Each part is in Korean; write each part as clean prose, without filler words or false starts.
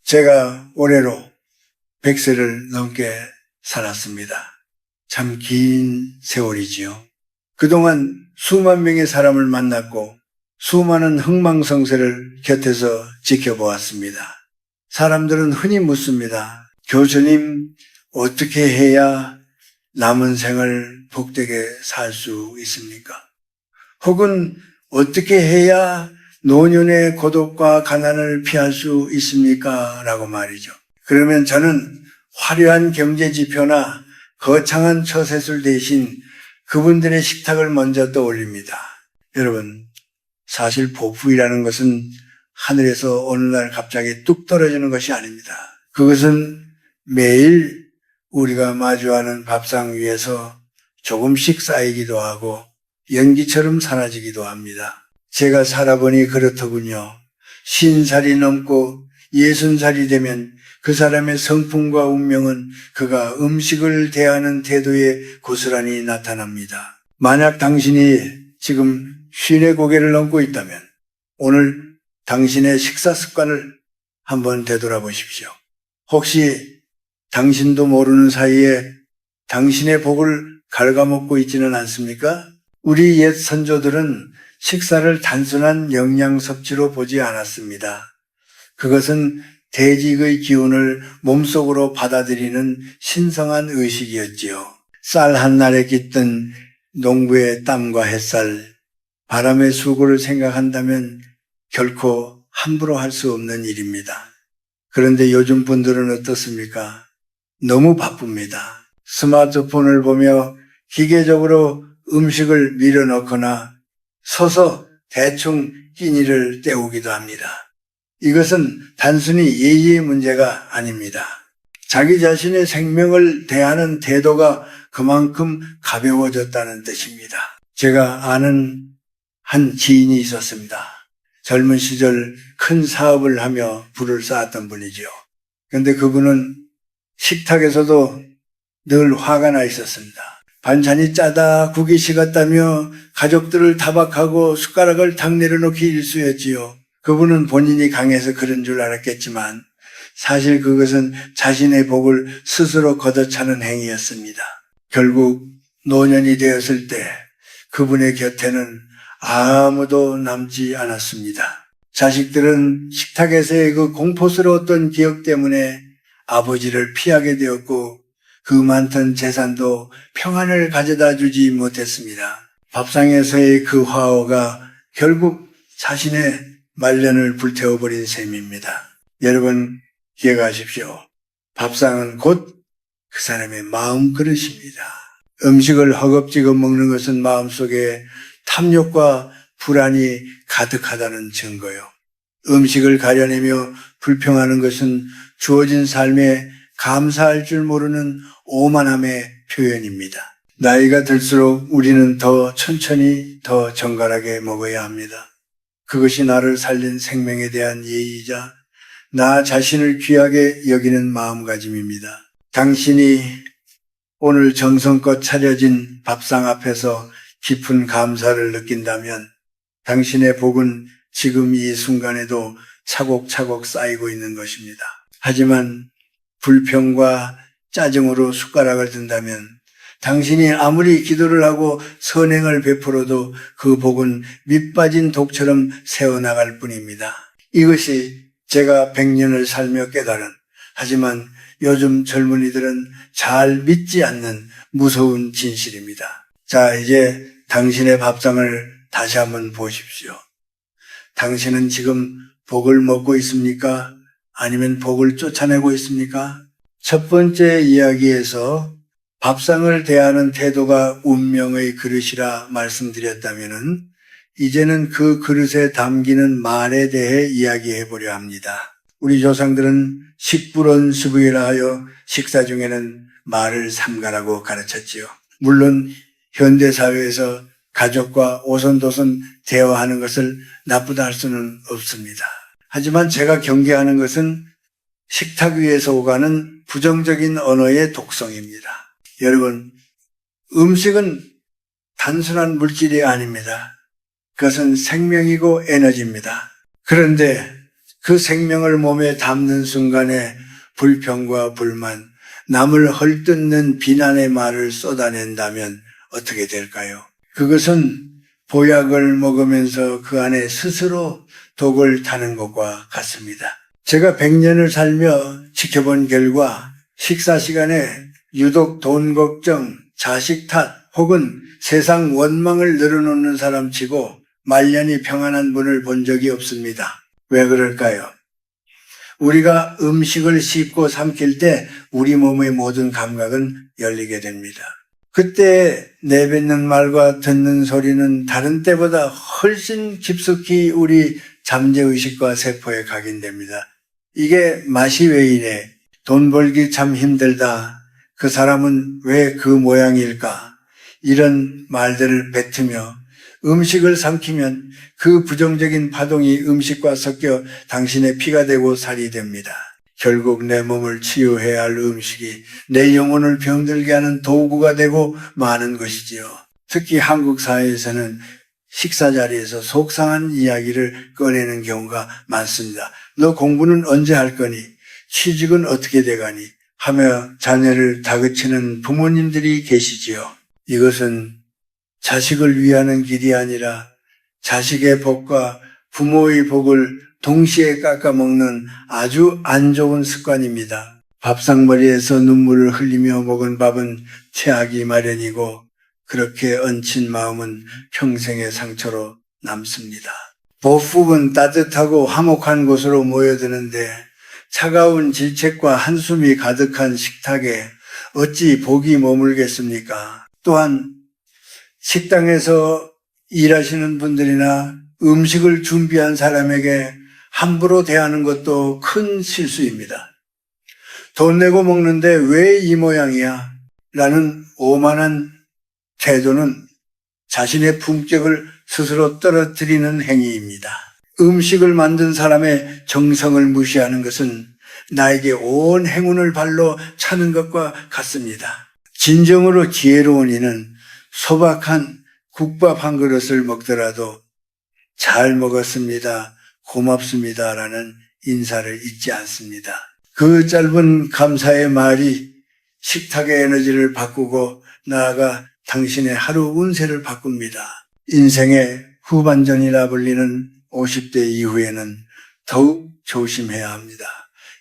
제가 올해로 100세를 넘게 살았습니다. 참 긴 세월이지요. 그동안 수만 명의 사람을 만났고 수많은 흥망성쇠를 곁에서 지켜보았습니다. 사람들은 흔히 묻습니다. 교수님, 어떻게 해야 남은 생을 복되게 살 수 있습니까? 혹은 어떻게 해야 노년의 고독과 가난을 피할 수 있습니까? 라고 말이죠. 그러면 저는 화려한 경제지표나 거창한 처세술 대신 그분들의 식탁을 먼저 떠올립니다. 여러분, 사실 복부이라는 것은 하늘에서 어느 날 갑자기 뚝 떨어지는 것이 아닙니다. 그것은 매일 우리가 마주하는 밥상 위에서 조금씩 쌓이기도 하고 연기처럼 사라지기도 합니다. 제가 살아보니 그렇더군요. 50살이 넘고 60살이 되면 그 사람의 성품과 운명은 그가 음식을 대하는 태도에 고스란히 나타납니다. 만약 당신이 지금 쉰의 고개를 넘고 있다면 오늘 당신의 식사 습관을 한번 되돌아보십시오. 혹시 당신도 모르는 사이에 당신의 복을 갉아먹고 있지는 않습니까? 우리 옛 선조들은 식사를 단순한 영양 섭취로 보지 않았습니다. 그것은 대직의 기운을 몸속으로 받아들이는 신성한 의식이었지요. 쌀 한 날에 깃든 농부의 땀과 햇살, 바람의 수고를 생각한다면 결코 함부로 할 수 없는 일입니다. 그런데 요즘 분들은 어떻습니까? 너무 바쁩니다. 스마트폰을 보며 기계적으로 음식을 밀어넣거나 서서 대충 끼니를 때우기도 합니다. 이것은 단순히 예의의 문제가 아닙니다. 자기 자신의 생명을 대하는 태도가 그만큼 가벼워졌다는 뜻입니다. 제가 아는 한 지인이 있었습니다. 젊은 시절 큰 사업을 하며 부를 쌓았던 분이죠. 그런데 그분은 식탁에서도 늘 화가 나 있었습니다. 반찬이 짜다, 국이 식었다며 가족들을 타박하고 숟가락을 탁 내려놓기 일쑤였지요. 그분은 본인이 강해서 그런 줄 알았겠지만 사실 그것은 자신의 복을 스스로 걷어차는 행위였습니다. 결국 노년이 되었을 때 그분의 곁에는 아무도 남지 않았습니다. 자식들은 식탁에서의 그 공포스러웠던 기억 때문에 아버지를 피하게 되었고 그 많던 재산도 평안을 가져다 주지 못했습니다. 밥상에서의 그 화어가 결국 자신의 말년을 불태워버린 셈입니다. 여러분 기억하십시오. 밥상은 곧 그 사람의 마음 그릇입니다. 음식을 허겁지겁 먹는 것은 마음속에 탐욕과 불안이 가득하다는 증거요. 음식을 가려내며 불평하는 것은 주어진 삶에 감사할 줄 모르는 오만함의 표현입니다. 나이가 들수록 우리는 더 천천히 더 정갈하게 먹어야 합니다. 그것이 나를 살린 생명에 대한 예의이자 나 자신을 귀하게 여기는 마음가짐입니다. 당신이 오늘 정성껏 차려진 밥상 앞에서 깊은 감사를 느낀다면 당신의 복은 지금 이 순간에도 차곡차곡 쌓이고 있는 것입니다. 하지만 불평과 짜증으로 숟가락을 든다면 당신이 아무리 기도를 하고 선행을 베풀어도 그 복은 밑빠진 독처럼 새어나갈 뿐입니다. 이것이 제가 100년을 살며 깨달은, 하지만 요즘 젊은이들은 잘 믿지 않는 무서운 진실입니다. 자, 이제 당신의 밥상을 다시 한번 보십시오. 당신은 지금 복을 먹고 있습니까? 아니면 복을 쫓아내고 있습니까? 첫 번째 이야기에서 밥상을 대하는 태도가 운명의 그릇이라 말씀드렸다면은 이제는 그 그릇에 담기는 말에 대해 이야기해 보려 합니다. 우리 조상들은 식불언수부이라 하여 식사 중에는 말을 삼가라고 가르쳤지요. 물론 현대사회에서 가족과 오손도손 대화하는 것을 나쁘다 할 수는 없습니다. 하지만 제가 경계하는 것은 식탁 위에서 오가는 부정적인 언어의 독성입니다. 여러분, 음식은 단순한 물질이 아닙니다. 그것은 생명이고 에너지입니다. 그런데 그 생명을 몸에 담는 순간에 불평과 불만, 남을 헐뜯는 비난의 말을 쏟아낸다면 어떻게 될까요? 그것은 보약을 먹으면서 그 안에 스스로 독을 타는 것과 같습니다. 제가 100년을 살며 지켜본 결과 식사 시간에 유독 돈 걱정, 자식 탓 혹은 세상 원망을 늘어놓는 사람 치고 말년이 평안한 분을 본 적이 없습니다. 왜 그럴까요? 우리가 음식을 씹고 삼킬 때 우리 몸의 모든 감각은 열리게 됩니다. 그때 내뱉는 말과 듣는 소리는 다른 때보다 훨씬 깊숙이 우리 잠재의식과 세포에 각인됩니다. 이게 맛이 왜 이래? 돈 벌기 참 힘들다. 그 사람은 왜 그 모양일까? 이런 말들을 뱉으며 음식을 삼키면 그 부정적인 파동이 음식과 섞여 당신의 피가 되고 살이 됩니다. 결국 내 몸을 치유해야 할 음식이 내 영혼을 병들게 하는 도구가 되고 마는 것이지요. 특히 한국 사회에서는 식사 자리에서 속상한 이야기를 꺼내는 경우가 많습니다. 너 공부는 언제 할 거니? 취직은 어떻게 돼가니? 하며 자녀를 다그치는 부모님들이 계시지요. 이것은 자식을 위하는 길이 아니라 자식의 복과 부모의 복을 동시에 깎아먹는 아주 안 좋은 습관입니다. 밥상머리에서 눈물을 흘리며 먹은 밥은 체하기 마련이고 그렇게 얹힌 마음은 평생의 상처로 남습니다. 보폭은 따뜻하고 화목한 곳으로 모여드는데 차가운 질책과 한숨이 가득한 식탁에 어찌 복이 머물겠습니까? 또한 식당에서 일하시는 분들이나 음식을 준비한 사람에게 함부로 대하는 것도 큰 실수입니다. 돈 내고 먹는데 왜 이 모양이야? 라는 오만한 태도는 자신의 품격을 스스로 떨어뜨리는 행위입니다. 음식을 만든 사람의 정성을 무시하는 것은 나에게 온 행운을 발로 차는 것과 같습니다. 진정으로 지혜로운 이는 소박한 국밥 한 그릇을 먹더라도 잘 먹었습니다, 고맙습니다 라는 인사를 잊지 않습니다. 그 짧은 감사의 말이 식탁의 에너지를 바꾸고 나아가 당신의 하루 운세를 바꿉니다. 인생의 후반전이라 불리는 50대 이후에는 더욱 조심해야 합니다.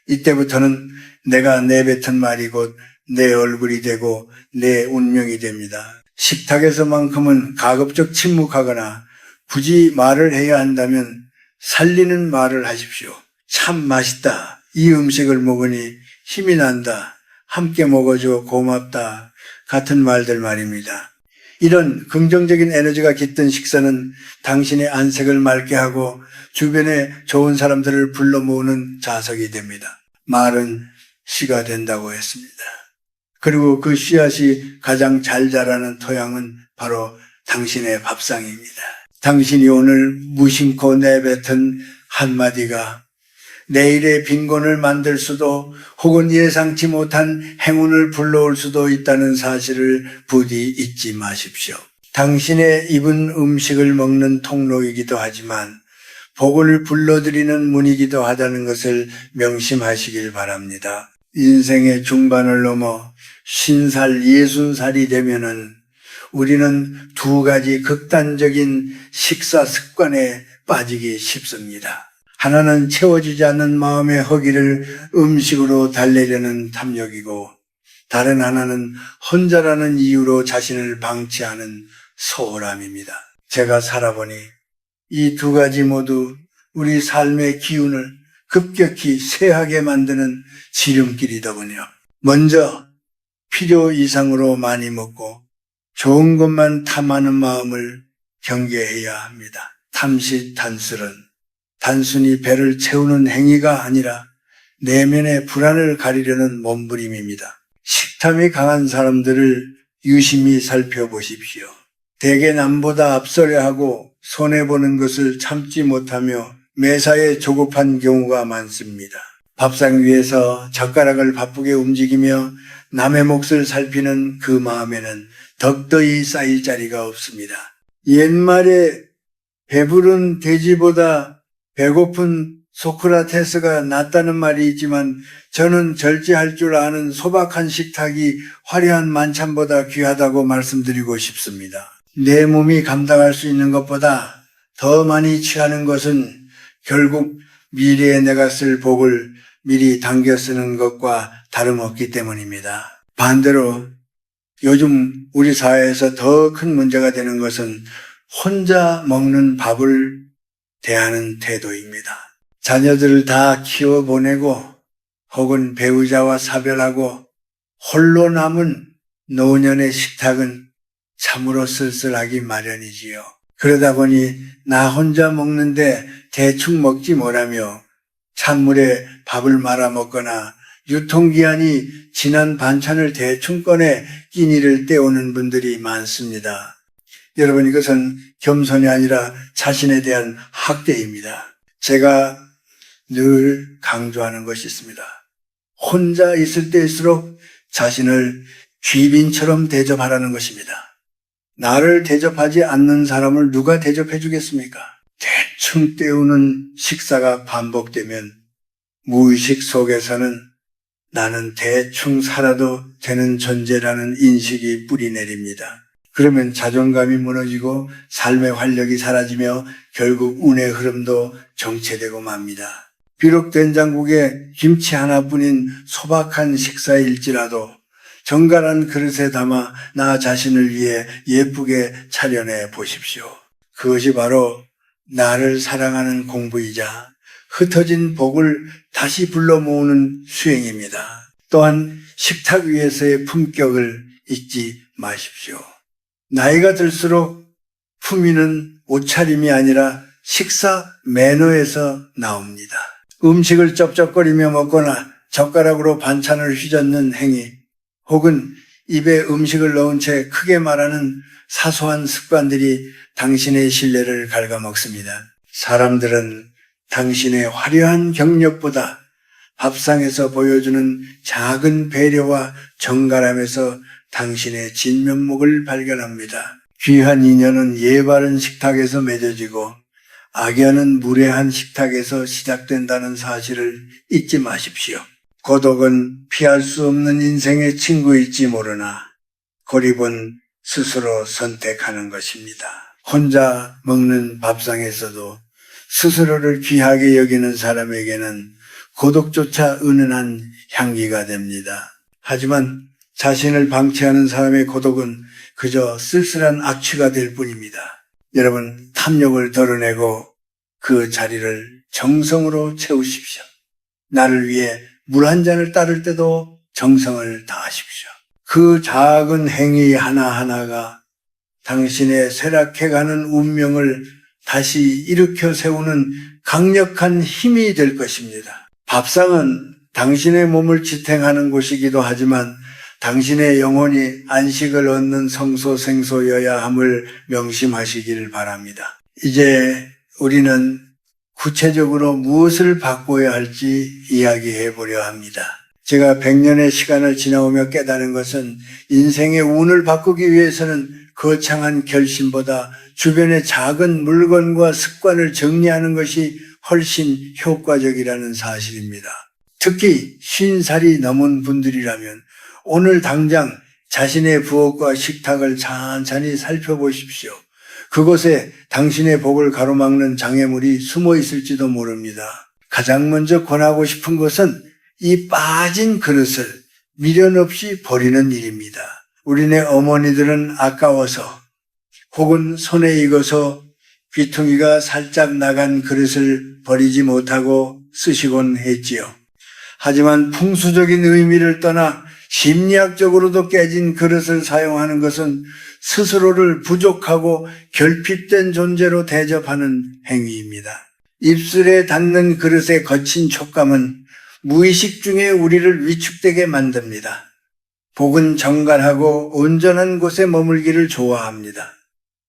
이때부터는 내가 내뱉은 말이 곧 내 얼굴이 되고 내 운명이 됩니다. 식탁에서만큼은 가급적 침묵하거나 굳이 말을 해야 한다면 살리는 말을 하십시오. 참 맛있다. 이 음식을 먹으니 힘이 난다. 함께 먹어줘 고맙다. 같은 말들 말입니다. 이런 긍정적인 에너지가 깃든 식사는 당신의 안색을 맑게 하고 주변에 좋은 사람들을 불러 모으는 자석이 됩니다. 말은 씨가 된다고 했습니다. 그리고 그 씨앗이 가장 잘 자라는 토양은 바로 당신의 밥상입니다. 당신이 오늘 무심코 내뱉은 한마디가 내일의 빈곤을 만들 수도 혹은 예상치 못한 행운을 불러올 수도 있다는 사실을 부디 잊지 마십시오. 당신의 입은 음식을 먹는 통로이기도 하지만 복을 불러들이는 문이기도 하다는 것을 명심하시길 바랍니다. 인생의 중반을 넘어 50살, 60살이 되면은 우리는 두 가지 극단적인 식사 습관에 빠지기 쉽습니다. 하나는 채워지지 않는 마음의 허기를 음식으로 달래려는 탐욕이고 다른 하나는 혼자라는 이유로 자신을 방치하는 소홀함입니다. 제가 살아보니 이 두 가지 모두 우리 삶의 기운을 급격히 쇠하게 만드는 지름길이더군요. 먼저 필요 이상으로 많이 먹고 좋은 것만 탐하는 마음을 경계해야 합니다. 탐시탄술은 단순히 배를 채우는 행위가 아니라 내면의 불안을 가리려는 몸부림입니다. 식탐이 강한 사람들을 유심히 살펴보십시오. 대개 남보다 앞서려 하고 손해보는 것을 참지 못하며 매사에 조급한 경우가 많습니다. 밥상 위에서 젓가락을 바쁘게 움직이며 남의 몫을 살피는 그 마음에는 덕더이 쌓일 자리가 없습니다. 옛말에 배부른 돼지보다 배고픈 소크라테스가 낫다는 말이 있지만 저는 절제할 줄 아는 소박한 식탁이 화려한 만찬보다 귀하다고 말씀드리고 싶습니다. 내 몸이 감당할 수 있는 것보다 더 많이 취하는 것은 결국 미래에 내가 쓸 복을 미리 당겨 쓰는 것과 다름없기 때문입니다. 반대로 요즘 우리 사회에서 더 큰 문제가 되는 것은 혼자 먹는 밥을 대하는 태도입니다. 자녀들을 다 키워보내고 혹은 배우자와 사별하고 홀로 남은 노년의 식탁은 참으로 쓸쓸하기 마련이지요. 그러다 보니 나 혼자 먹는데 대충 먹지 못하며 찬물에 밥을 말아 먹거나 유통기한이 지난 반찬을 대충 꺼내 끼니를 때우는 분들이 많습니다. 여러분, 이것은 겸손이 아니라 자신에 대한 학대입니다. 제가 늘 강조하는 것이 있습니다. 혼자 있을 때일수록 자신을 귀빈처럼 대접하라는 것입니다. 나를 대접하지 않는 사람을 누가 대접해 주겠습니까? 대충 때우는 식사가 반복되면 무의식 속에서는 나는 대충 살아도 되는 존재라는 인식이 뿌리내립니다. 그러면 자존감이 무너지고 삶의 활력이 사라지며 결국 운의 흐름도 정체되고 맙니다. 비록 된장국에 김치 하나뿐인 소박한 식사일지라도 정갈한 그릇에 담아 나 자신을 위해 예쁘게 차려내 보십시오. 그것이 바로 나를 사랑하는 공부이자 흩어진 복을 다시 불러 모으는 수행입니다. 또한 식탁 위에서의 품격을 잊지 마십시오. 나이가 들수록 품위는 옷차림이 아니라 식사 매너에서 나옵니다. 음식을 쩝쩝거리며 먹거나 젓가락으로 반찬을 휘젓는 행위, 혹은 입에 음식을 넣은 채 크게 말하는 사소한 습관들이 당신의 신뢰를 갉아먹습니다. 사람들은 당신의 화려한 경력보다 밥상에서 보여주는 작은 배려와 정갈함에서 당신의 진면목을 발견합니다. 귀한 인연은 예바른 식탁에서 맺어지고 악연은 무례한 식탁에서 시작된다는 사실을 잊지 마십시오. 고독은 피할 수 없는 인생의 친구일지 모르나 고립은 스스로 선택하는 것입니다. 혼자 먹는 밥상에서도 스스로를 귀하게 여기는 사람에게는 고독조차 은은한 향기가 됩니다. 하지만 자신을 방치하는 사람의 고독은 그저 쓸쓸한 악취가 될 뿐입니다. 여러분, 탐욕을 덜어내고 그 자리를 정성으로 채우십시오. 나를 위해 물 한 잔을 따를 때도 정성을 다하십시오. 그 작은 행위 하나하나가 당신의 쇠락해가는 운명을 다시 일으켜 세우는 강력한 힘이 될 것입니다. 밥상은 당신의 몸을 지탱하는 곳이기도 하지만 당신의 영혼이 안식을 얻는 성소생소여야 함을 명심하시길 바랍니다. 이제 우리는 구체적으로 무엇을 바꿔야 할지 이야기해 보려 합니다. 제가 100년의 시간을 지나오며 깨달은 것은 인생의 운을 바꾸기 위해서는 거창한 결심보다 주변의 작은 물건과 습관을 정리하는 것이 훨씬 효과적이라는 사실입니다. 특히 50살이 넘은 분들이라면 오늘 당장 자신의 부엌과 식탁을 찬찬히 살펴보십시오. 그곳에 당신의 복을 가로막는 장애물이 숨어 있을지도 모릅니다. 가장 먼저 권하고 싶은 것은 이 빠진 그릇을 미련 없이 버리는 일입니다. 우리네 어머니들은 아까워서 혹은 손에 익어서 귀퉁이가 살짝 나간 그릇을 버리지 못하고 쓰시곤 했지요. 하지만 풍수적인 의미를 떠나 심리학적으로도 깨진 그릇을 사용하는 것은 스스로를 부족하고 결핍된 존재로 대접하는 행위입니다. 입술에 닿는 그릇의 거친 촉감은 무의식 중에 우리를 위축되게 만듭니다. 복은 정갈하고 온전한 곳에 머물기를 좋아합니다.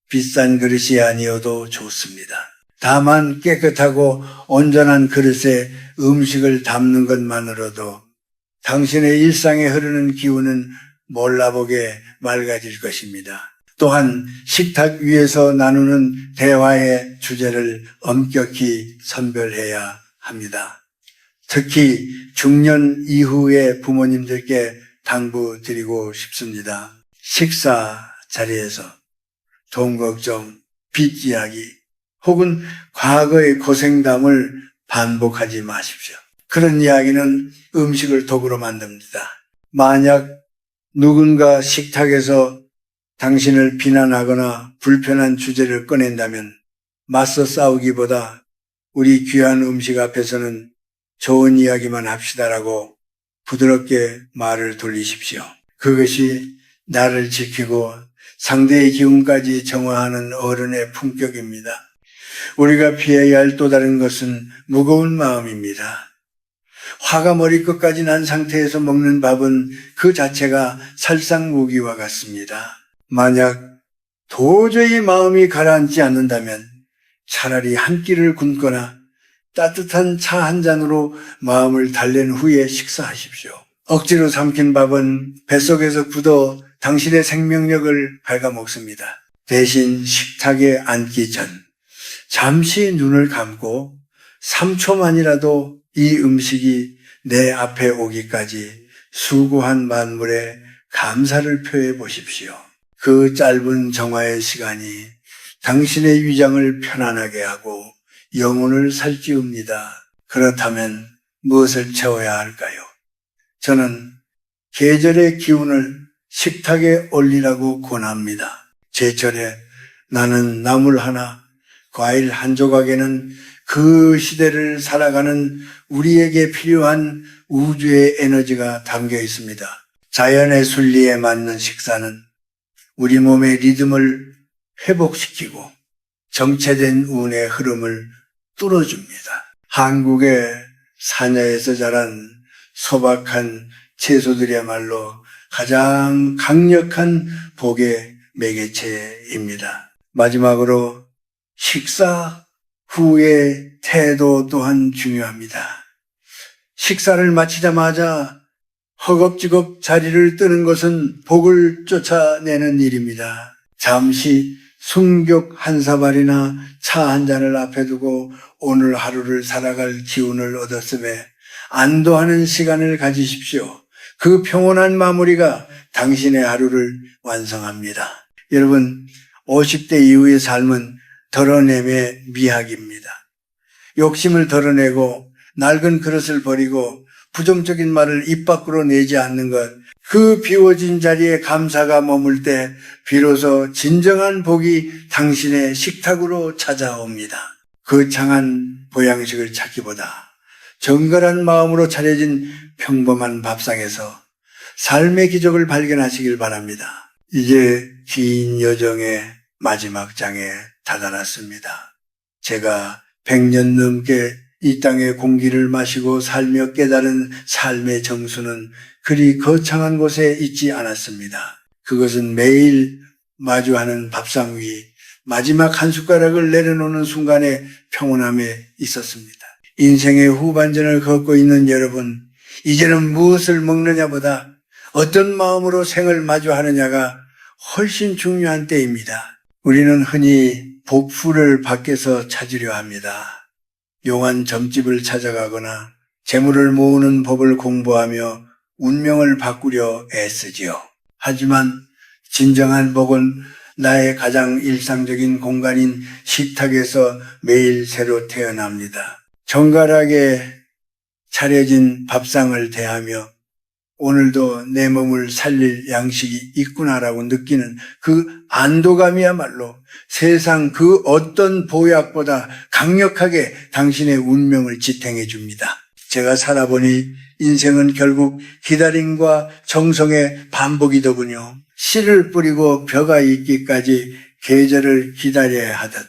비싼 그릇이 아니어도 좋습니다. 다만 깨끗하고 온전한 그릇에 음식을 담는 것만으로도 당신의 일상에 흐르는 기운은 몰라보게 맑아질 것입니다. 또한 식탁 위에서 나누는 대화의 주제를 엄격히 선별해야 합니다. 특히 중년 이후의 부모님들께 당부드리고 싶습니다. 식사 자리에서 돈 걱정, 빚 이야기 혹은 과거의 고생담을 반복하지 마십시오. 그런 이야기는 음식을 독으로 만듭니다. 만약 누군가 식탁에서 당신을 비난하거나 불편한 주제를 꺼낸다면 맞서 싸우기보다 우리 귀한 음식 앞에서는 좋은 이야기만 합시다라고 부드럽게 말을 돌리십시오. 그것이 나를 지키고 상대의 기운까지 정화하는 어른의 품격입니다. 우리가 피해야 할 또 다른 것은 무거운 마음입니다. 화가 머리끝까지 난 상태에서 먹는 밥은 그 자체가 살상무기와 같습니다. 만약 도저히 마음이 가라앉지 않는다면 차라리 한 끼를 굶거나 따뜻한 차 한 잔으로 마음을 달랜 후에 식사하십시오. 억지로 삼킨 밥은 뱃속에서 굳어 당신의 생명력을 갉아먹습니다. 대신 식탁에 앉기 전 잠시 눈을 감고 3초만이라도 이 음식이 내 앞에 오기까지 수고한 만물에 감사를 표해 보십시오. 그 짧은 정화의 시간이 당신의 위장을 편안하게 하고 영혼을 살찌웁니다. 그렇다면 무엇을 채워야 할까요? 저는 계절의 기운을 식탁에 올리라고 권합니다. 제철에 나는 나물 하나, 과일 한 조각에는 그 시대를 살아가는 우리에게 필요한 우주의 에너지가 담겨 있습니다. 자연의 순리에 맞는 식사는 우리 몸의 리듬을 회복시키고 정체된 운의 흐름을 뚫어줍니다. 한국의 사냐에서 자란 소박한 채소들이야말로 가장 강력한 복의 매개체입니다. 마지막으로 식사 후의 태도 또한 중요합니다. 식사를 마치자마자 허겁지겁 자리를 뜨는 것은 복을 쫓아내는 일입니다. 잠시 숨격 한 사발이나 차 한 잔을 앞에 두고 오늘 하루를 살아갈 기운을 얻었음에 안도하는 시간을 가지십시오. 그 평온한 마무리가 당신의 하루를 완성합니다. 여러분, 50대 이후의 삶은 덜어냄의 미학입니다. 욕심을 덜어내고 낡은 그릇을 버리고 부정적인 말을 입 밖으로 내지 않는 것, 그 비워진 자리에 감사가 머물 때 비로소 진정한 복이 당신의 식탁으로 찾아옵니다. 거창한 보양식을 찾기보다 정갈한 마음으로 차려진 평범한 밥상에서 삶의 기적을 발견하시길 바랍니다. 이제 긴 여정의 마지막 장에 다다랐습니다. 제가 100년 넘게 이 땅의 공기를 마시고 살며 깨달은 삶의 정수는 그리 거창한 곳에 있지 않았습니다. 그것은 매일 마주하는 밥상 위 마지막 한 숟가락을 내려놓는 순간의 평온함에 있었습니다. 인생의 후반전을 걷고 있는 여러분, 이제는 무엇을 먹느냐보다 어떤 마음으로 생을 마주하느냐가 훨씬 중요한 때입니다. 우리는 흔히 복후를 밖에서 찾으려 합니다. 용한 점집을 찾아가거나 재물을 모으는 법을 공부하며 운명을 바꾸려 애쓰지요. 하지만 진정한 복은 나의 가장 일상적인 공간인 식탁에서 매일 새로 태어납니다. 정갈하게 차려진 밥상을 대하며 오늘도 내 몸을 살릴 양식이 있구나라고 느끼는 그 안도감이야말로 세상 그 어떤 보약보다 강력하게 당신의 운명을 지탱해 줍니다. 제가 살아보니 인생은 결국 기다림과 정성의 반복이더군요. 씨를 뿌리고 벼가 있기까지 계절을 기다려야 하듯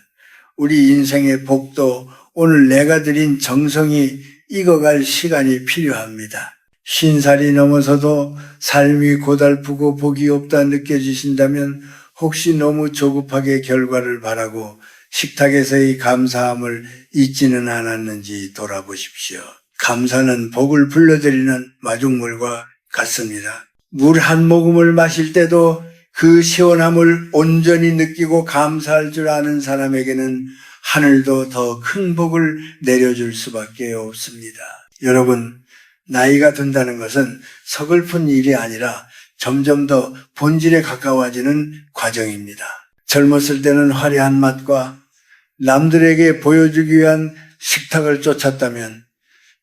우리 인생의 복도 오늘 내가 드린 정성이 익어갈 시간이 필요합니다. 50살이 넘어서도 삶이 고달프고 복이 없다 느껴지신다면 혹시 너무 조급하게 결과를 바라고 식탁에서의 감사함을 잊지는 않았는지 돌아보십시오. 감사는 복을 불러들이는 마중물과 같습니다. 물 한 모금을 마실 때도 그 시원함을 온전히 느끼고 감사할 줄 아는 사람에게는 하늘도 더 큰 복을 내려줄 수밖에 없습니다. 여러분, 나이가 든다는 것은 서글픈 일이 아니라 점점 더 본질에 가까워지는 과정입니다. 젊었을 때는 화려한 맛과 남들에게 보여주기 위한 식탁을 쫓았다면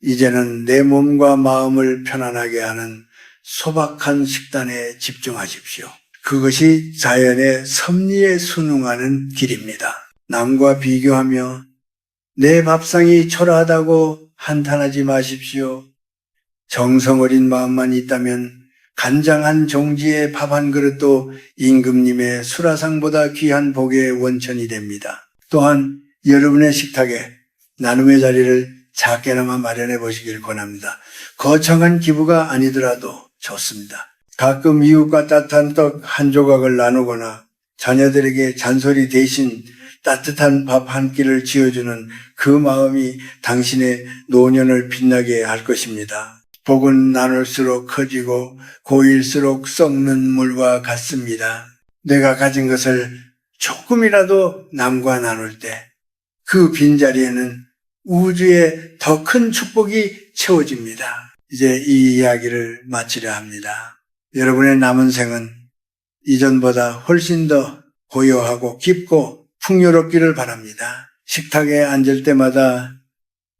이제는 내 몸과 마음을 편안하게 하는 소박한 식단에 집중하십시오. 그것이 자연의 섭리에 순응하는 길입니다. 남과 비교하며 내 밥상이 초라하다고 한탄하지 마십시오. 정성 어린 마음만 있다면 간장한 종지에 밥 한 그릇도 임금님의 수라상보다 귀한 복의 원천이 됩니다. 또한 여러분의 식탁에 나눔의 자리를 작게나마 마련해 보시길 권합니다. 거창한 기부가 아니더라도 좋습니다. 가끔 이웃과 따뜻한 떡 한 조각을 나누거나 자녀들에게 잔소리 대신 따뜻한 밥 한 끼를 지어주는 그 마음이 당신의 노년을 빛나게 할 것입니다. 복은 나눌수록 커지고 고일수록 썩는 물과 같습니다. 내가 가진 것을 조금이라도 남과 나눌 때 그 빈자리에는 우주의 더 큰 축복이 채워집니다. 이제 이 이야기를 마치려 합니다. 여러분의 남은 생은 이전보다 훨씬 더 고요하고 깊고 풍요롭기를 바랍니다. 식탁에 앉을 때마다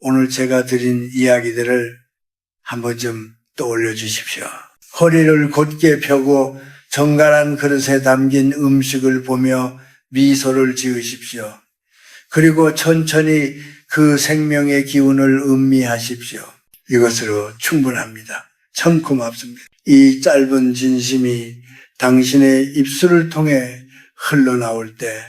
오늘 제가 드린 이야기들을 한 번쯤 떠올려 주십시오. 허리를 곧게 펴고 정갈한 그릇에 담긴 음식을 보며 미소를 지으십시오. 그리고 천천히 그 생명의 기운을 음미하십시오. 이것으로 충분합니다. 참 고맙습니다. 이 짧은 진심이 당신의 입술을 통해 흘러나올 때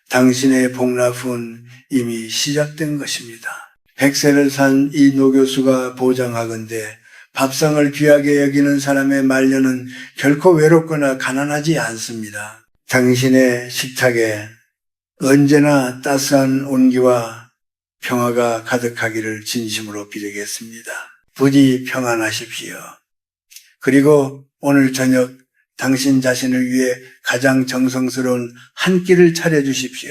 당신의 복납은 이미 시작된 것입니다. 100세를 산 이 노교수가 보장하건대 밥상을 귀하게 여기는 사람의 말년은 결코 외롭거나 가난하지 않습니다. 당신의 식탁에 언제나 따스한 온기와 평화가 가득하기를 진심으로 비르겠습니다. 부디 평안하십시오. 그리고 오늘 저녁 당신 자신을 위해 가장 정성스러운 한 끼를 차려주십시오.